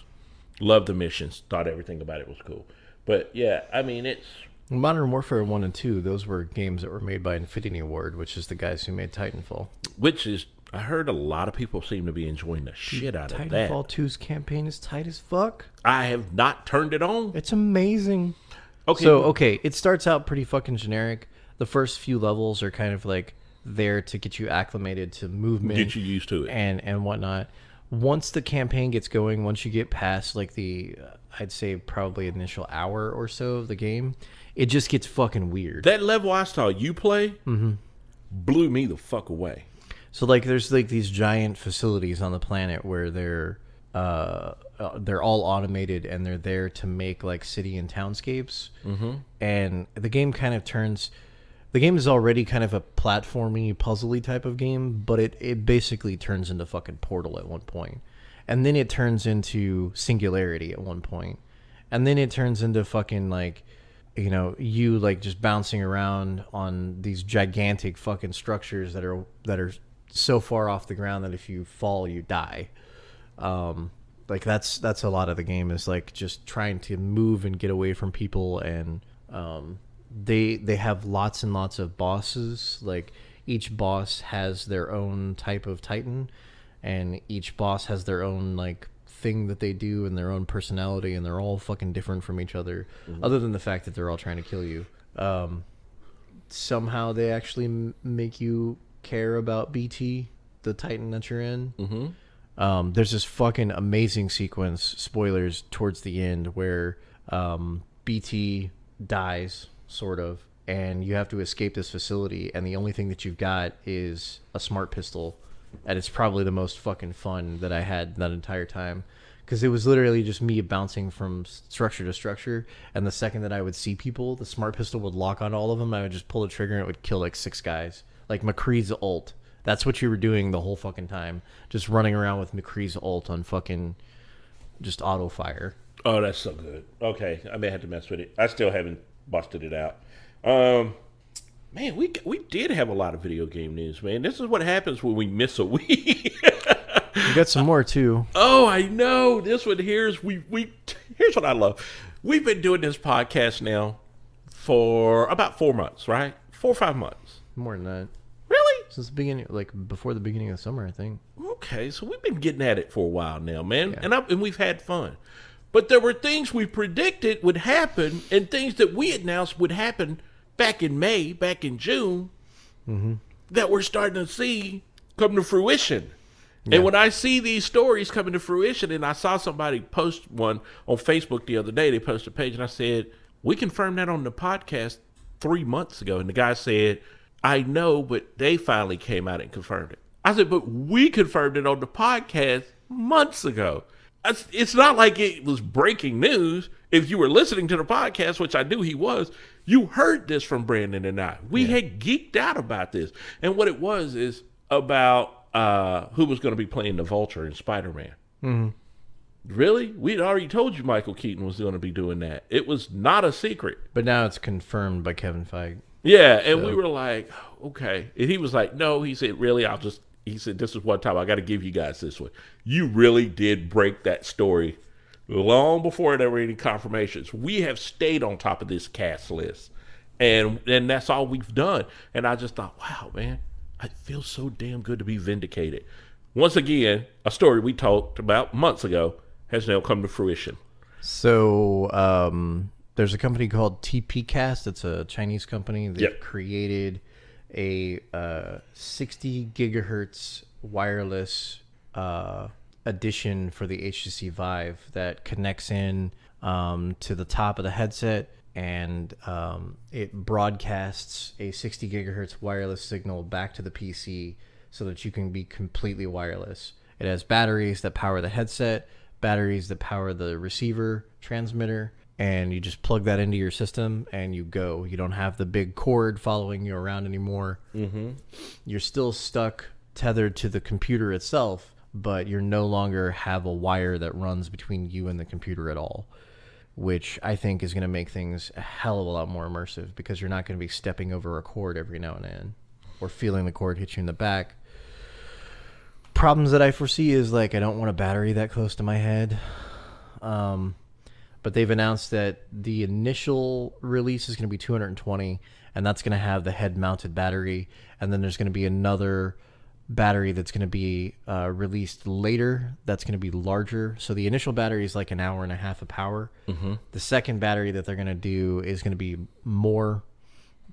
Loved the missions. Thought everything about it was cool. But yeah, I mean, it's... Modern Warfare 1 and 2, those were games that were made by Infinity Ward, which is the guys who made Titanfall. Which is, I heard a lot of people seem to be enjoying the shit out of that. Titanfall 2's campaign is tight as fuck. I have not turned it on. It's amazing. Okay. So, it starts out pretty fucking generic. The first few levels are kind of like there to get you acclimated to movement. Get you used to it. And whatnot. Once the campaign gets going, once you get past like I'd say probably initial hour or so of the game, it just gets fucking weird. That level I saw you play blew me the fuck away. So like there's like these giant facilities on the planet where they're all automated and they're there to make like city and townscapes. Mm-hmm. And the game kind of turns... The game is already kind of a platformy, puzzly type of game, but it basically turns into fucking Portal at one point. And then it turns into Singularity at one point. And then it turns into fucking like, you like just bouncing around on these gigantic fucking structures that are so far off the ground that if you fall, you die. Like that's a lot of the game is like just trying to move and get away from people, and they have lots and lots of bosses. Like each boss has their own type of Titan, and each boss has their own like thing that they do and their own personality, and they're all fucking different from each other, other than the fact that they're all trying to kill you. Somehow they actually make you care about BT, the Titan that you're in. There's this fucking amazing sequence, spoilers, towards the end where BT dies, sort of, and you have to escape this facility, and the only thing that you've got is a smart pistol. And it's probably the most fucking fun that I had that entire time, because it was literally just me bouncing from structure to structure, and the second that I would see people, the smart pistol would lock on all of them. I would just pull the trigger and it would kill like 6 guys, like McCree's ult. That's what you were doing the whole fucking time, just running around with McCree's ult on fucking just auto fire. Oh, that's so good. Okay, I may have to mess with it. I still haven't busted it out. Man, we did have a lot of video game news, man. This is what happens when we miss a week. We got some more too. Oh, I know. This one here's here's what I love. We've been doing this podcast now for about 4 months, right? 4 or 5 months. More than that. Really? Since the beginning, like before the beginning of the summer, I think. Okay, so we've been getting at it for a while now, man, Yeah. and we've had fun. But there were things we predicted would happen, and things that we announced would happen back in May, back in June, that we're starting to see come to fruition. Yeah. And when I see these stories coming to fruition, and I saw somebody post one on Facebook the other day, they posted a page, and I said, we confirmed that on the podcast 3 months ago. And the guy said, I know, but they finally came out and confirmed it. I said, but we confirmed it on the podcast months ago. It's not like it was breaking news. If you were listening to the podcast, which I knew he was, you heard this from Brandon and I. We had geeked out about this. And what it was is about who was going to be playing the Vulture in Spider-Man. Mm-hmm. Really? We'd already told you Michael Keaton was going to be doing that. It was not a secret. But now it's confirmed by Kevin Feige. Yeah, and we So, were like, okay. And he was like, no. He said, really? He said, this is one time I got to give you guys this one. You really did break that story long before there were any confirmations. We have stayed on top of this cast list. And that's all we've done. And I just thought, wow, man, it feels so damn good to be vindicated. Once again, a story we talked about months ago has now come to fruition. there's a company called TPcast. It's a Chinese company. They've Yep. created a 60 gigahertz wireless addition for the HTC Vive that connects in to the top of the headset, and it broadcasts a 60 gigahertz wireless signal back to the PC so that you can be completely wireless. It has batteries that power the headset, batteries that power the receiver transmitter, and you just plug that into your system and you go. You don't have the big cord following you around anymore. Mm-hmm. You're still stuck tethered to the computer itself, but you no longer have a wire that runs between you and the computer at all, which I think is going to make things a hell of a lot more immersive, because you're not going to be stepping over a cord every now and then or feeling the cord hit you in the back. Problems that I foresee is, like, I don't want a battery that close to my head. But they've announced that the initial release is going to be 220, and that's going to have the head-mounted battery. And then there's going to be another battery that's going to be released later that's going to be larger. So the initial battery is like an hour and a half of power. Mm-hmm. The second battery that they're going to do is going to be more,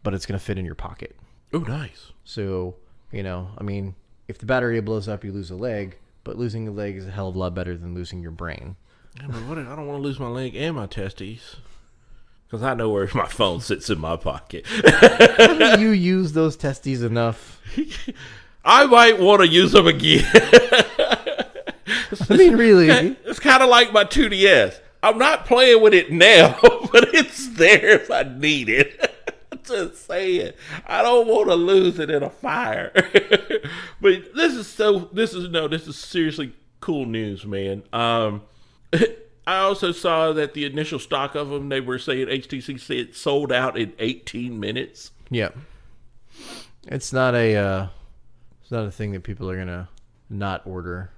but it's going to fit in your pocket. Oh, nice. So, I mean, if the battery blows up, you lose a leg, but losing a leg is a hell of a lot better than losing your brain. I don't want to lose my leg and my testes, because I know where my phone sits in my pocket. Haven't you used those testes enough? I might want to use them again. I mean, really. It's kind of like my 2DS. I'm not playing with it now, but it's there if I need it. Just saying, I don't want to lose it in a fire. But this is seriously cool news, man. I also saw that the initial stock of them, they were saying HTC said sold out in 18 minutes. Yeah. It's not a thing that people are gonna not order.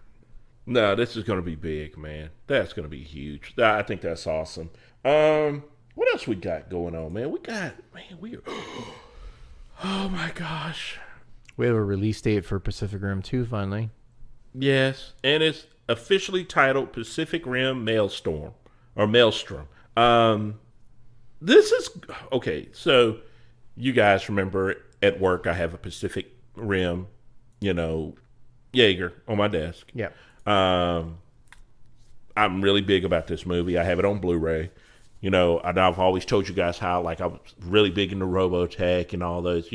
No, this is going to be big, man. That's going to be huge. I think that's awesome. What else we got going on, man? Oh my gosh. We have a release date for Pacific Rim 2 finally. Yes, and it's officially titled Pacific Rim Maelstrom. This is okay. So you guys remember at work I have a Pacific Rim, Jaeger on my desk. Yeah. I'm really big about this movie. I have it on Blu-ray. I've always told you guys how, like, I was really big into Robotech and all those,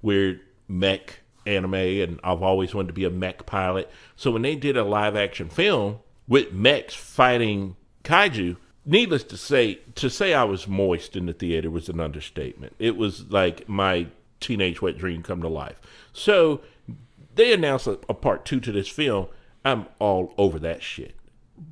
weird mech anime, and I've always wanted to be a mech pilot. So when they did a live-action film with mechs fighting kaiju, needless to say I was moist in the theater was an understatement. It was like my teenage wet dream come to life. So they announced a part 2 to this film. I'm all over that shit.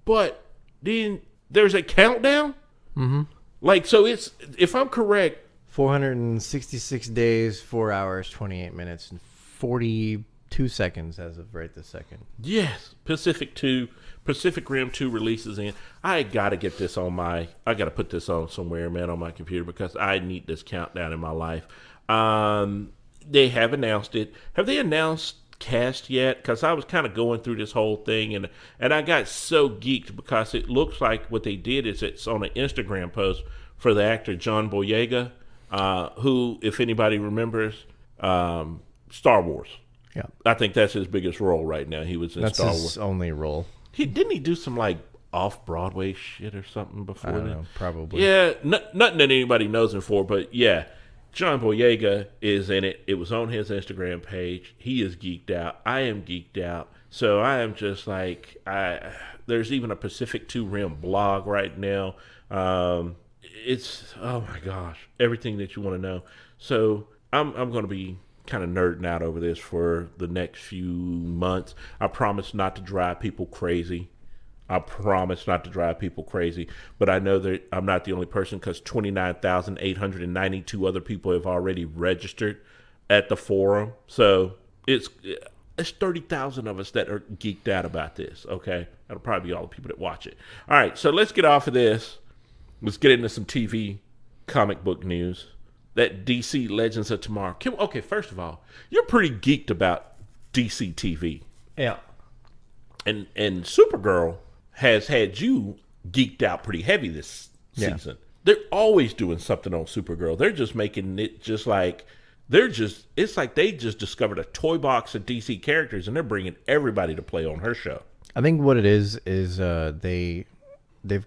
But then there's a countdown? Mm-hmm. Like, so it's, if I'm correct, 466 days, 4 hours, 28 minutes, and 42 seconds as of right this second. yes, Pacific Rim 2 releases in. I got to get this I got to put this on somewhere, man, on my computer, because I need this countdown in my life. They have announced it. Have they announced cast yet? Because I was kind of going through this whole thing, and I got so geeked, because it looks like what they did is it's on an Instagram post for the actor John Boyega, who, if anybody remembers, Star Wars. Yeah. I think that's his biggest role right now. He was in That's Star his Wars. only role. Didn't he do some like off-Broadway shit or something before I don't that? know, probably. Yeah, nothing that anybody knows him for, but yeah, John Boyega is in it. It was on his Instagram page. He is geeked out. I am geeked out. So I am just like, there's even a Pacific 2 Rim blog right now. It's, oh my gosh, everything that you want to know. So I'm going to be kind of nerding out over this for the next few months. I promise not to drive people crazy. I promise not to drive people crazy, but I know that I'm not the only person because 29,892 other people have already registered at the forum. So it's 30,000 of us that are geeked out about this. Okay, that'll probably be all the people that watch it. All right, so let's get off of this. Let's get into some TV comic book news. That DC Legends of Tomorrow. Okay, first of all, you're pretty geeked about DC TV. Yeah. And Supergirl has had you geeked out pretty heavy this season. They're always doing something on Supergirl. They're just making it just like it's like they just discovered a toy box of DC characters and they're bringing everybody to play on her show. I think what it is they've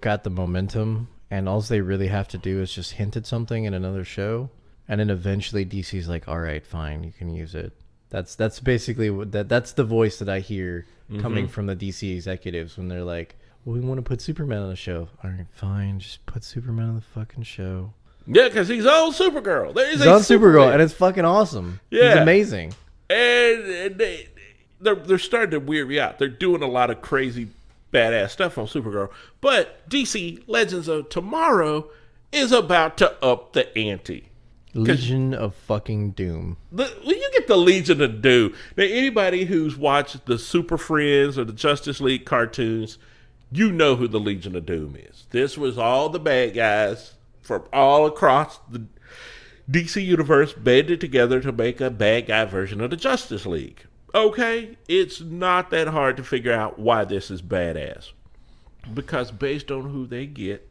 got the momentum, and all they really have to do is just hint at something in another show, and then eventually DC's like, all right, fine, you can use it. That's basically that's the voice that I hear coming from the DC executives when they're like, well, we want to put Superman on the show. All right, fine, just put Superman on the fucking show. Yeah, because he's on Supergirl. He's on Supergirl, and it's fucking awesome. Yeah. He's amazing. And they're starting to weird me out. They're doing a lot of crazy, badass stuff on Supergirl. But DC Legends of Tomorrow is about to up the ante. Legion of fucking Doom. You get the Legion of Doom. Now, anybody who's watched the Super Friends or the Justice League cartoons, you know who the Legion of Doom is. This was all the bad guys from all across the DC universe banded together to make a bad guy version of the Justice League. Okay, it's not that hard to figure out why this is badass. Because based on who they get,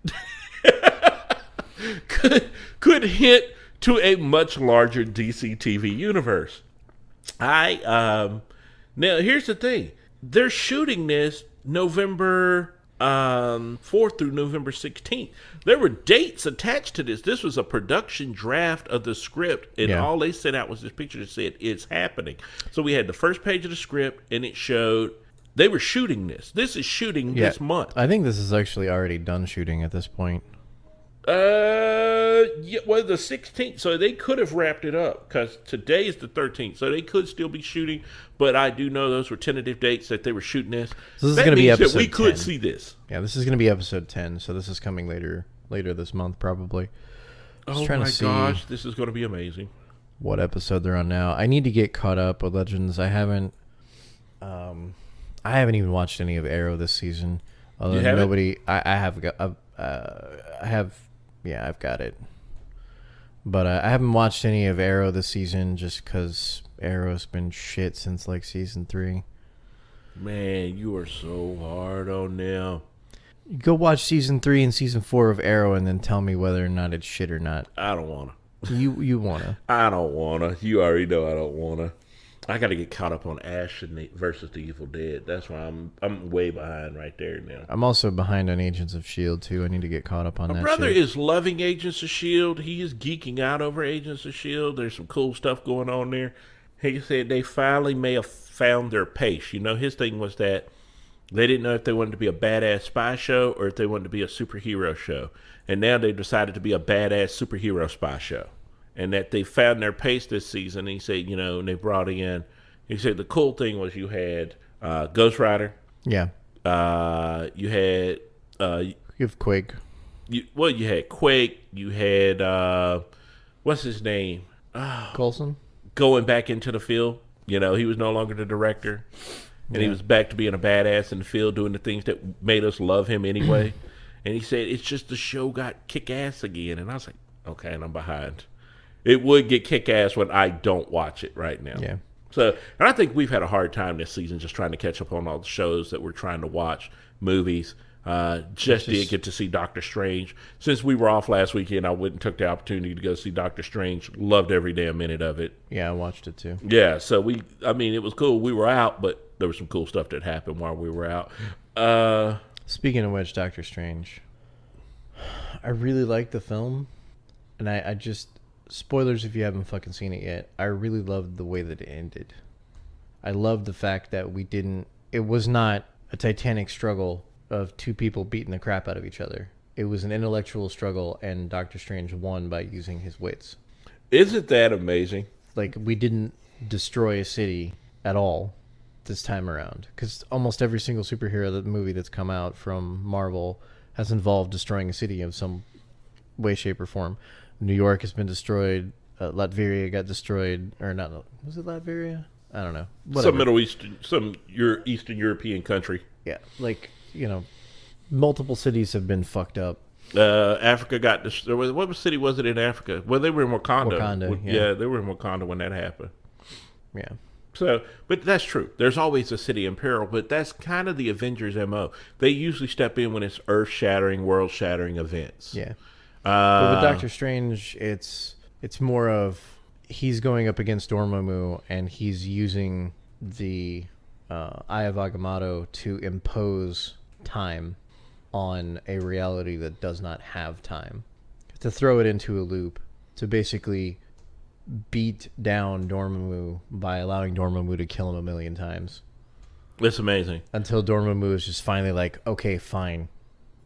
could hint to a much larger DC TV universe. Now here's the thing. They're shooting this November 4th through November 16th. There were dates attached to this. This was a production draft of the script, and all they sent out was this picture that said it's happening. So we had the first page of the script, and it showed they were shooting this. This is shooting this month. I think this is actually already done shooting at this point. The 16th. So they could have wrapped it up because today is the 13th. So they could still be shooting, but I do know those were tentative dates that they were shooting this. So this is going to be episode 10. We could see this. Yeah, this is going to be episode 10. So this is coming later this month probably. Oh my gosh, this is going to be amazing. What episode they're on now? I need to get caught up with Legends. I haven't even watched any of Arrow this season. You haven't? Nobody. I've got it. But I haven't watched any of Arrow this season just because Arrow's been shit since like season 3. Man, you are so hard on them. Go watch season 3 and season 4 of Arrow and then tell me whether or not it's shit or not. I don't want to. You want to. I don't want to. You already know I don't want to. I got to get caught up on Ash versus the Evil Dead. That's why I'm way behind right there now. I'm also behind on Agents of S.H.I.E.L.D. too. I need to get caught up on that. My brother is loving Agents of S.H.I.E.L.D. He is geeking out over Agents of S.H.I.E.L.D. There's some cool stuff going on there. He said they finally may have found their pace. You know, his thing was that they didn't know if they wanted to be a badass spy show or if they wanted to be a superhero show. And now they've decided to be a badass superhero spy show. And that they found their pace this season. He said, and they brought in, he said the cool thing was you had Ghost Rider. Yeah. You had... you have Quake. You had Quake. You had, what's his name? Coulson? Going back into the field. He was no longer the director. And he was back to being a badass in the field, doing the things that made us love him anyway. And he said, it's just the show got kick-ass again. And I was like, okay, and I'm behind. It would get kick-ass when I don't watch it right now. Yeah. So, and I think we've had a hard time this season just trying to catch up on all the shows that we're trying to watch, movies. Just did get to see Doctor Strange. Since we were off last weekend, I went and took the opportunity to go see Doctor Strange. Loved every damn minute of it. Yeah, I watched it too. Yeah, so it was cool. We were out, but there was some cool stuff that happened while we were out. Speaking of which, Doctor Strange, I really liked the film, and I just, spoilers if you haven't fucking seen it yet, I really loved the way that it ended. I loved the fact that it was not a titanic struggle of two people beating the crap out of each other. It was an intellectual struggle, and Doctor Strange won by using his wits. Isn't that amazing? Like, we didn't destroy a city at all. this time around, because almost every single superhero movie that's come out from Marvel has involved destroying a city of some way, shape, or form. New York has been destroyed. Latveria got destroyed, or not? Was it Latveria? I don't know. Whatever. Some Middle Eastern, Eastern European country. Yeah, like, multiple cities have been fucked up. Africa got destroyed. What city was it in Africa? Well, they were in Wakanda. Wakanda, yeah, they were in Wakanda when that happened. Yeah. So, but that's true. There's always a city in peril, but that's kind of the Avengers' MO. They usually step in when it's earth-shattering, world-shattering events. Yeah. But with Doctor Strange, it's more of he's going up against Dormammu, and he's using the Eye of Agamotto to impose time on a reality that does not have time, to throw it into a loop, to basically beat down Dormammu by allowing Dormammu to kill him a million times. It's amazing. Until Dormammu is just finally like, okay, fine.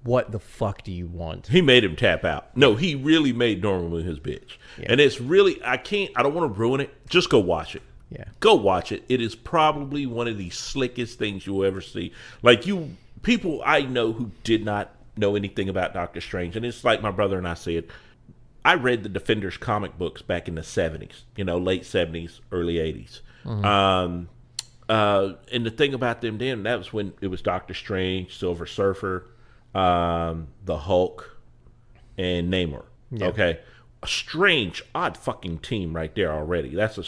What the fuck do you want? He made him tap out. No, he really made Dormammu his bitch. Yeah. And it's really, I don't want to ruin it. Just go watch it. Yeah. Go watch it. It is probably one of the slickest things you'll ever see. Like, people I know who did not know anything about Doctor Strange, and it's like my brother and I said, I read the Defenders comic books back in the 70s, late 70s, early 80s. Mm-hmm. And the thing about them then, that was when it was Doctor Strange, Silver Surfer, the Hulk, and Namor. Yeah. Okay. A strange, odd fucking team right there already. That's a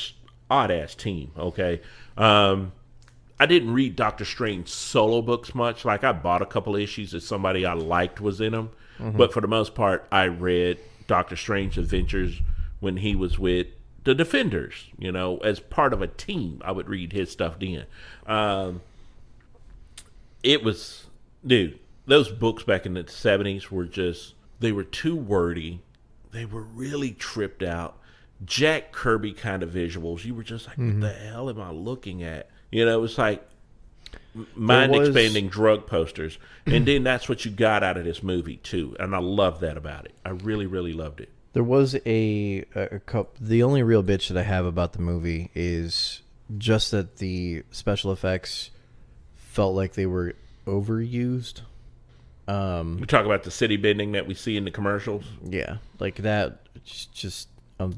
odd-ass team, okay? I didn't read Doctor Strange solo books much. Like, I bought a couple of issues that somebody I liked was in them. Mm-hmm. But for the most part, I read Doctor Strange Adventures when he was with the Defenders, as part of a team. I would read his stuff then. It was, dude, those books back in the 70s were just, they were too wordy. They were really tripped out. Jack Kirby kind of visuals. You were just like, what the hell am I looking at? It was like mind-expanding drug posters. And then that's what you got out of this movie, too. And I love that about it. I really, really loved it. There was a couple. The only real bitch that I have about the movie is just that the special effects felt like they were overused. We talk about the city bending that we see in the commercials. Yeah, like that. Just a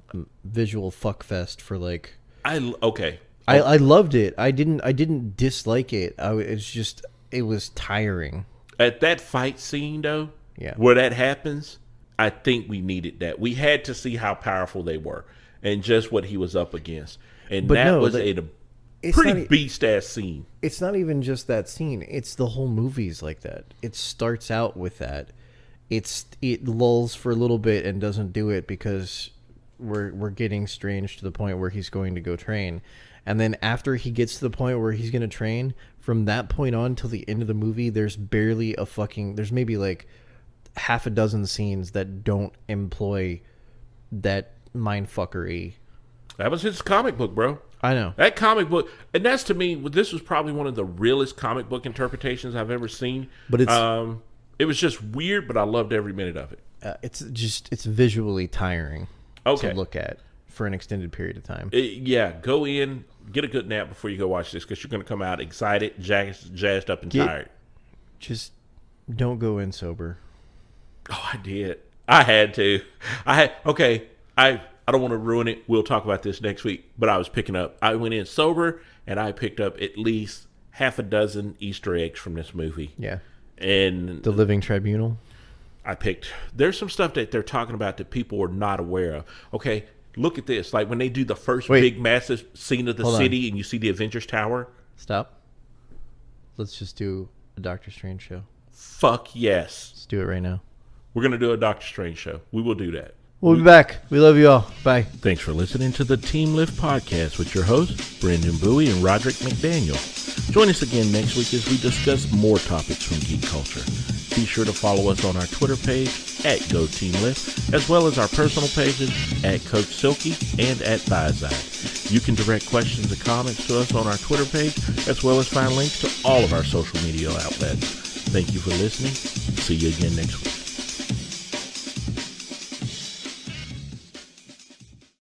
visual fuckfest for like. I loved it. I didn't dislike it. It was tiring. At that fight scene, though, yeah, where that happens, I think we needed that. We had to see how powerful they were and just what he was up against. And but that was a pretty beast-ass scene. It's not even just that scene. It's the whole movie's like that. It starts out with that. It lulls for a little bit and doesn't do it because we're getting Strange to the point where he's going to go train. And then after he gets to the point where he's going to train, from that point on till the end of the movie, there's barely there's maybe like half a dozen scenes that don't employ that mindfuckery. That was his comic book, bro. I know. That comic book, and that's, to me, this was probably one of the realest comic book interpretations I've ever seen. But it was just weird, but I loved every minute of it. It's visually tiring to look at for an extended period of time. Go in, get a good nap before you go watch this, because you're going to come out excited, jazzed up, and tired. Just don't go in sober. Oh, I did. I had to. I don't want to ruin it. We'll talk about this next week. But I was picking up. I went in sober, and I picked up at least half a dozen Easter eggs from this movie. Yeah. And The Living Tribunal. There's some stuff that they're talking about that people are not aware of. Okay, look at this. Like when they do the first big, massive scene of the city, and you see the Avengers Tower. Stop. Let's just do a Doctor Strange show. Fuck yes. Let's do it right now. We're going to do a Doctor Strange show. We will do that. We'll be back. We love you all. Bye. Thanks for listening to the Team Lift Podcast with your hosts, Brendan Bowie and Roderick McDaniel. Join us again next week as we discuss more topics from geek culture. Be sure to follow us on our Twitter page @GoTeamLift, as well as our personal pages @Coach Silky and @ThighSide. You can direct questions and comments to us on our Twitter page, as well as find links to all of our social media outlets. Thank you for listening. See you again next week.